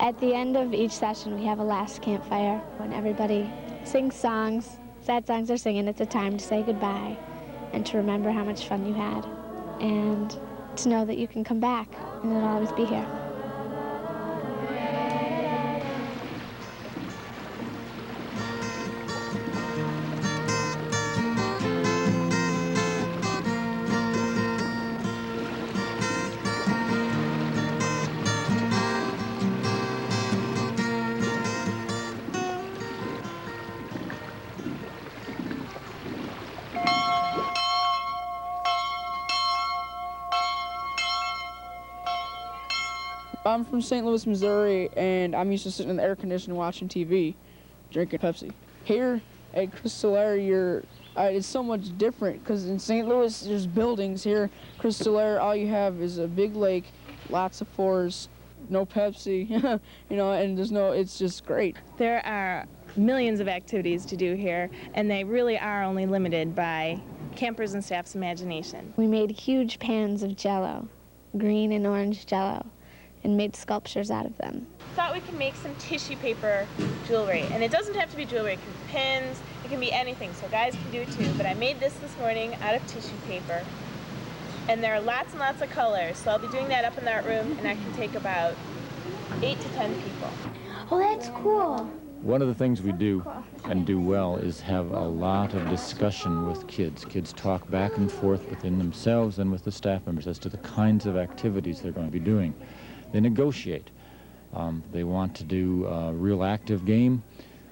At the end of each session, we have a last campfire when everybody sings songs. Sad songs are singing. It's a time to say goodbye and to remember how much fun you had and to know that you can come back and it'll always be here. I'm from St. Louis, Missouri, and I'm used to sitting in the air conditioner watching TV, drinking Pepsi. Here at Crystalaire, it's so much different because in St. Louis there's buildings. Here, Crystalaire, all you have is a big lake, lots of forests, no Pepsi, you know, and it's just great. There are millions of activities to do here, and they really are only limited by campers and staff's imagination. We made huge pans of Jell-O, green and orange Jell-O, and made sculptures out of them. Thought we could make some tissue paper jewelry, and it doesn't have to be jewelry. It can be pins, it can be anything, so guys can do it too. But I made this morning out of tissue paper, and there are lots and lots of colors, so I'll be doing that up in that room, and I can take about 8 to 10 people. Oh, that's cool. One of the things we do and do well is have a lot of discussion with kids. Kids talk back and forth within themselves and with the staff members as to the kinds of activities they're going to be doing. They negotiate. They want to do a real active game.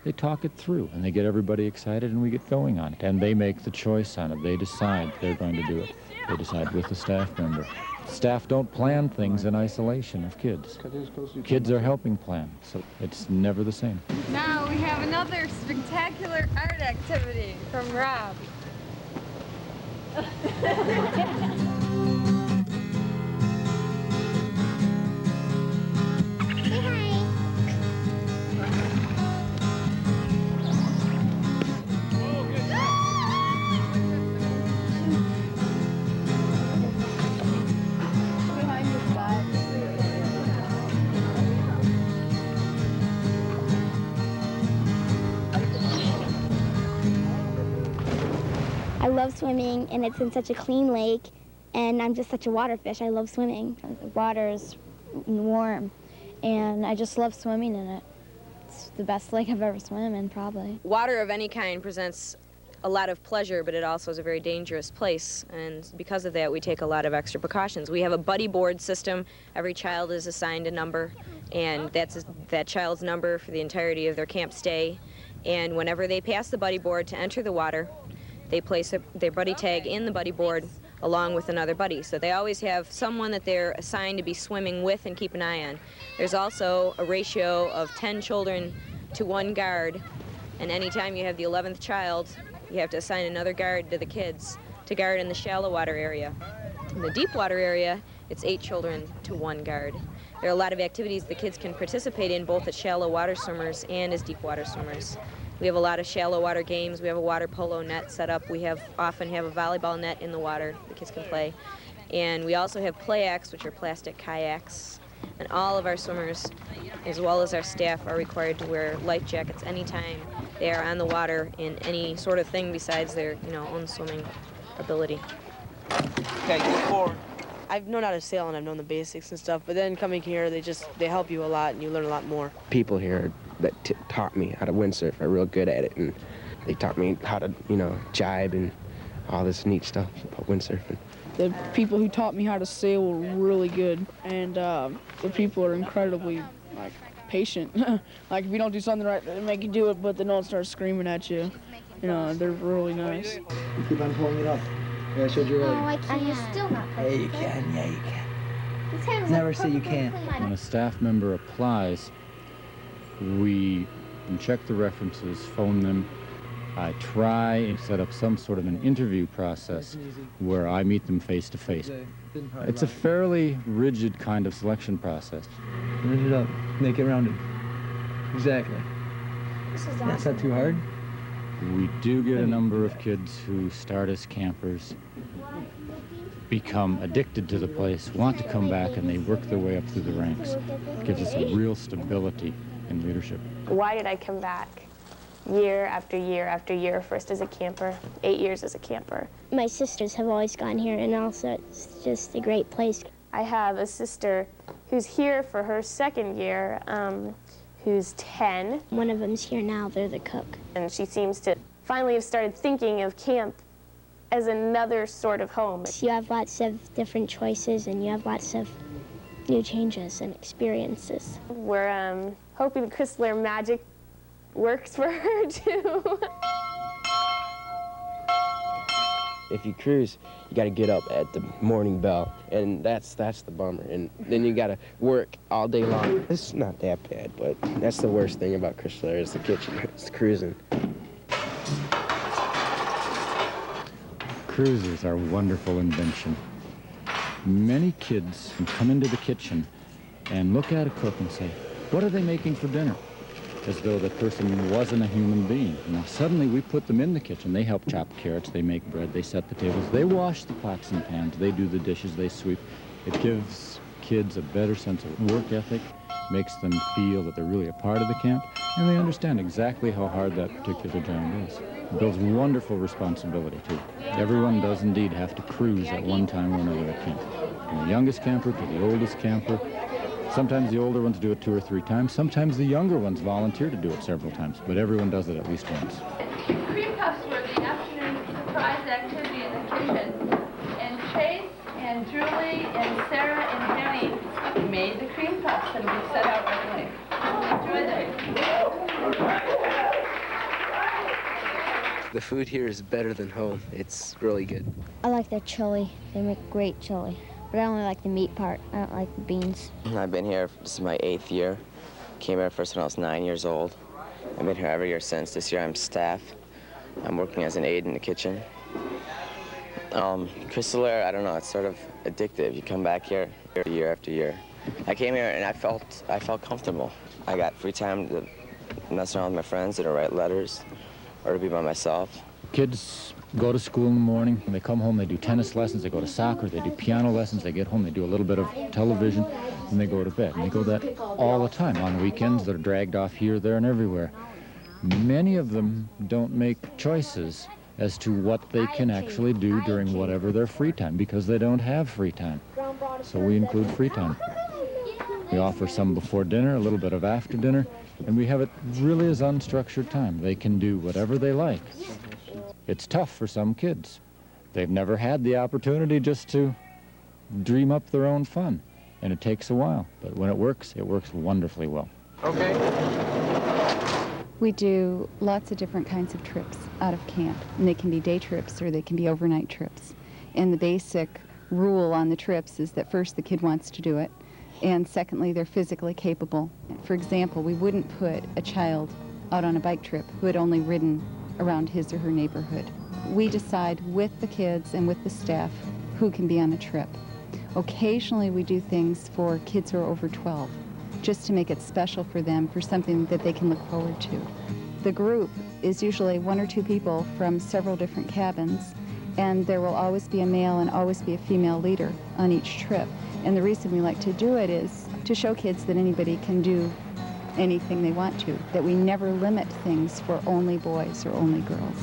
They talk it through, and they get everybody excited, and we get going on it. And they make the choice on it. They decide they're going to do it. They decide with the staff member. Staff don't plan things in isolation of kids. Kids are helping plan, so it's never the same. Now we have another spectacular art activity from Rob. I love swimming, and it's in such a clean lake, and I'm just such a water fish. I love swimming. The water is warm, and I just love swimming in it. It's the best lake I've ever swum in, probably. Water of any kind presents a lot of pleasure, but it also is a very dangerous place, and because of that we take a lot of extra precautions. We have a buddy board system. Every child is assigned a number, and that's that child's number for the entirety of their camp stay, and whenever they pass the buddy board to enter the water, they place their buddy tag in the buddy board along with another buddy. So they always have someone that they're assigned to be swimming with and keep an eye on. There's also a ratio of 10 children to 1 guard, and anytime you have the 11th child, you have to assign another guard to the kids to guard in the shallow water area. In the deep water area, it's 8 children to 1 guard. There are a lot of activities the kids can participate in, both as shallow water swimmers and as deep water swimmers. We have a lot of shallow water games. We have a water polo net set up. We often have a volleyball net in the water the kids can play. And we also have play acts, which are plastic kayaks. And all of our swimmers, as well as our staff, are required to wear life jackets anytime they are on the water in any sort of thing besides their, own swimming ability. Okay, go forward. I've known how to sail and I've known the basics and stuff, but then coming here, they help you a lot and you learn a lot more. People here that taught me how to windsurf are real good at it, and they taught me how to, jibe and all this neat stuff about windsurfing. The people who taught me how to sail were really good, and the people are incredibly, patient. Like, if you don't do something right, they make you do it, but they don't start screaming at you. They're really nice. You keep on pulling it up. Yeah, I showed you earlier. Oh, I can't. You're still not Yeah, you can. Yeah, you can. Never say you can't. When a staff member applies, we check the references, phone them. I try and set up some sort of an interview process where I meet them face to face. It's a fairly rigid kind of selection process. Finish it up. Make it rounded. Exactly. This is awesome. That's not too hard. We do get a number of kids who start as campers, become addicted to the place, want to come back, and they work their way up through the ranks. It gives us a real stability in leadership. Why did I come back year after year after year, first as a camper, 8 years as a camper? My sisters have always gone here, and also it's just a great place. I have a sister who's here for her second year, who's 10. One of them's here now, they're the cook. And she seems to finally have started thinking of camp as another sort of home. You have lots of different choices, and you have lots of new changes and experiences. We're hoping the Crystalaire magic works for her, too. If you cruise, you got to get up at the morning bell, and that's the bummer. And then you got to work all day long. It's not that bad, but that's the worst thing about Crystalaire is the kitchen. It's the cruising. Cruisers are a wonderful invention. Many kids can come into the kitchen and look at a cook and say, what are they making for dinner? As though the person wasn't a human being. Now suddenly we put them in the kitchen. They help chop carrots, they make bread, they set the tables, they wash the pots and pans, they do the dishes, they sweep. It gives kids a better sense of work ethic, makes them feel that they're really a part of the camp, and they understand exactly how hard that particular job is. It builds wonderful responsibility, too. Everyone does indeed have to cruise at one time or another at camp. From the youngest camper to the oldest camper. Sometimes the older ones do it 2 or 3 times. Sometimes the younger ones volunteer to do it several times, but everyone does it at least once. Cream puffs were the afternoon surprise activity in the kitchen. And Chase and Julie and Sarah and Jenny made the cream puffs, and we set out right away. Enjoy them. The food here is better than home. It's really good. I like their chili. They make great chili. But I only like the meat part. I don't like the beans. I've been here, this is my 8th year. Came here first when I was 9 years old. I've been here every year since. This year I'm staff. I'm working as an aide in the kitchen. Crystalaire, I don't know, it's sort of addictive. You come back here year after year. I came here and I felt comfortable. I got free time to mess around with my friends or to write letters or to be by myself. Kids go to school in the morning, when they come home, they do tennis lessons, they go to soccer, they do piano lessons, they get home, they do a little bit of television, and they go to bed. And they go that all the time. On weekends, they're dragged off here, there, and everywhere. Many of them don't make choices as to what they can actually do during whatever their free time, because they don't have free time. So we include free time. We offer some before dinner, a little bit of after dinner, and we have it really as unstructured time. They can do whatever they like. It's tough for some kids. They've never had the opportunity just to dream up their own fun, and it takes a while. But when it works wonderfully well. Okay. We do lots of different kinds of trips out of camp, and they can be day trips or they can be overnight trips. And the basic rule on the trips is that first the kid wants to do it, and secondly they're physically capable. For example, we wouldn't put a child out on a bike trip who had only ridden around his or her neighborhood. We decide with the kids and with the staff who can be on a trip. Occasionally we do things for kids who are over 12, just to make it special for them, for something that they can look forward to. The group is usually 1 or 2 people from several different cabins, and there will always be a male and always be a female leader on each trip. And the reason we like to do it is to show kids that anybody can do anything they want to, that we never limit things for only boys or only girls.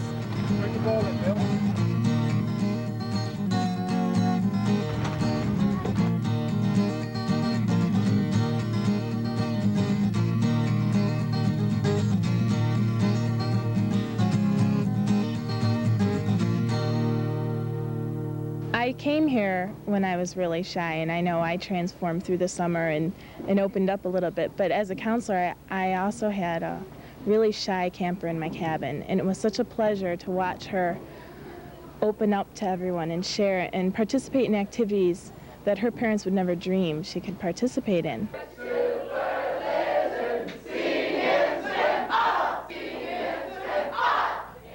I came here when I was really shy, and I know I transformed through the summer and opened up a little bit, but as a counselor, I also had a really shy camper in my cabin, and it was such a pleasure to watch her open up to everyone and share and participate in activities that her parents would never dream she could participate in.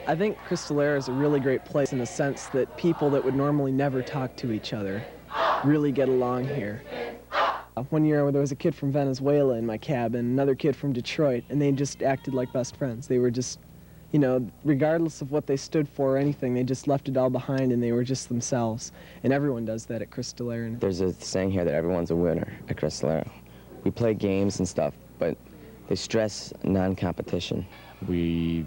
I think Crystalaire is a really great place in the sense that people that would normally never talk to each other really get along here. One year there was a kid from Venezuela in my cabin, another kid from Detroit, and they just acted like best friends. They were just you know, regardless of what they stood for or anything, they just left it all behind and they were just themselves. And everyone does that at Crystalaire. There's a saying here that everyone's a winner at Crystalaire. We play games and stuff, but they stress non-competition. We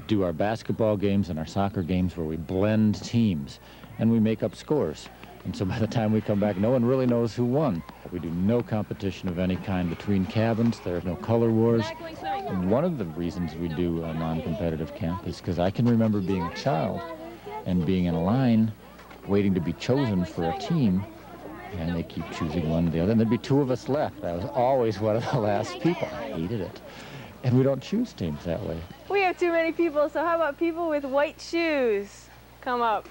do our basketball games and our soccer games where we blend teams and we make up scores. And so by the time we come back, no one really knows who won. We do no competition of any kind between cabins. There's no color wars. And one of the reasons we do a non-competitive camp is because I can remember being a child and being in a line waiting to be chosen for a team, and they keep choosing one or the other, and there'd be two of us left. I was always one of the last people. I hated it. And we don't choose teams that way. We have too many people, so how about people with white shoes? Come up.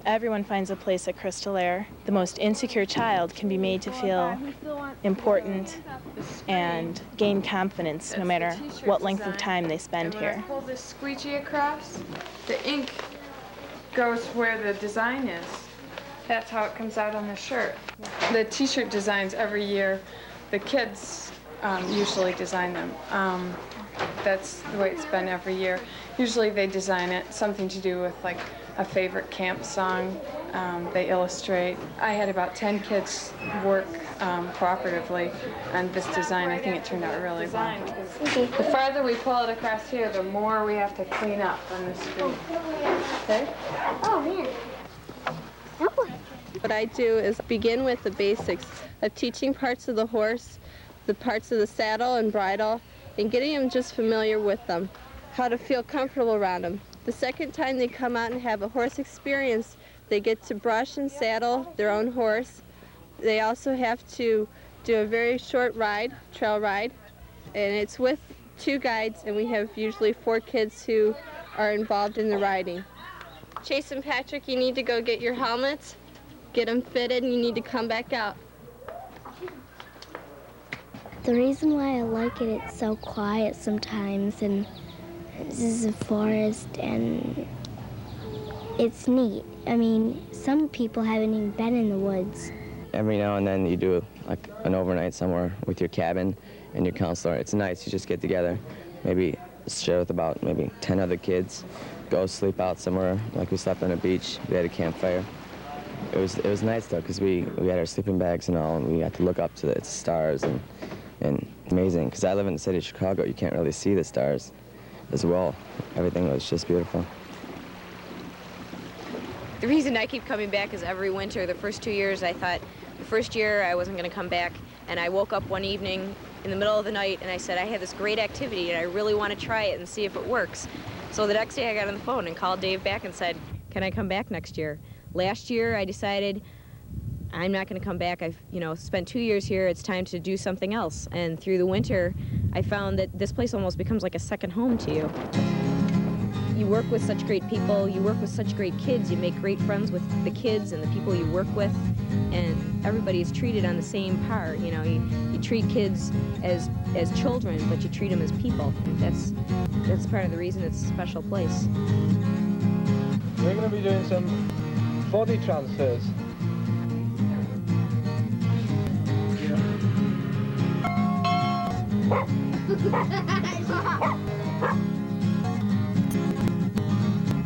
Everyone finds a place at Crystalaire. The most insecure child can be made to feel important and gain confidence no matter what length of time they spend here. Pull this squeegee across. The ink goes where the design is. That's how it comes out on the shirt. The t-shirt designs every year, the kids usually design them. That's the way it's been every year. Usually they design it, something to do with like a favorite camp song. They illustrate. I had about 10 kids work cooperatively on this design. I think it turned out really well. The farther we pull it across here, the more we have to clean up on the screen. Okay? Oh, man. What I do is begin with the basics of teaching parts of the horse, the parts of the saddle and bridle, and getting them just familiar with them, how to feel comfortable around them. The second time they come out and have a horse experience, they get to brush and saddle their own horse. They also have to do a very short ride, trail ride, and it's with 2 guides, and we have usually 4 kids who are involved in the riding. Chase and Patrick, you need to go get your helmets, get them fitted, and you need to come back out. The reason why I like it, it's so quiet sometimes, and this is a forest, and it's neat. I mean, some people haven't even been in the woods. Every now and then you do like an overnight somewhere with your cabin and your counselor. It's nice. You just get together, maybe share with about maybe 10 other kids, go sleep out somewhere. Like we slept on a beach. We had a campfire. It was nice though, because we had our sleeping bags and all, and we had to look up to the stars and amazing. Because I live in the city of Chicago, you can't really see the stars as well. Everything was just beautiful. The reason I keep coming back is every winter, the first 2 years, I thought the first year I wasn't going to come back, and I woke up one evening in the middle of the night and I said, I have this great activity and I really want to try it and see if it works. So the next day I got on the phone and called Dave back and said, can I come back next year? Last year I decided I'm not going to come back. I've spent 2 years here. It's time to do something else. And through the winter, I found that this place almost becomes like a second home to you. You work with such great people. You work with such great kids. You make great friends with the kids and the people you work with. And everybody is treated on the same par. You treat kids as children, but you treat them as people. That's part of the reason it's a special place. We're going to be doing some body transfers.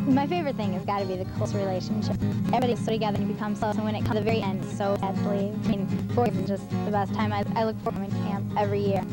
My favorite thing has got to be the close relationship. Everybody's so together and you become close, and when it comes to the very end, it's so sad to leave. I mean, 4 years is just the best time. I look forward to camp every year.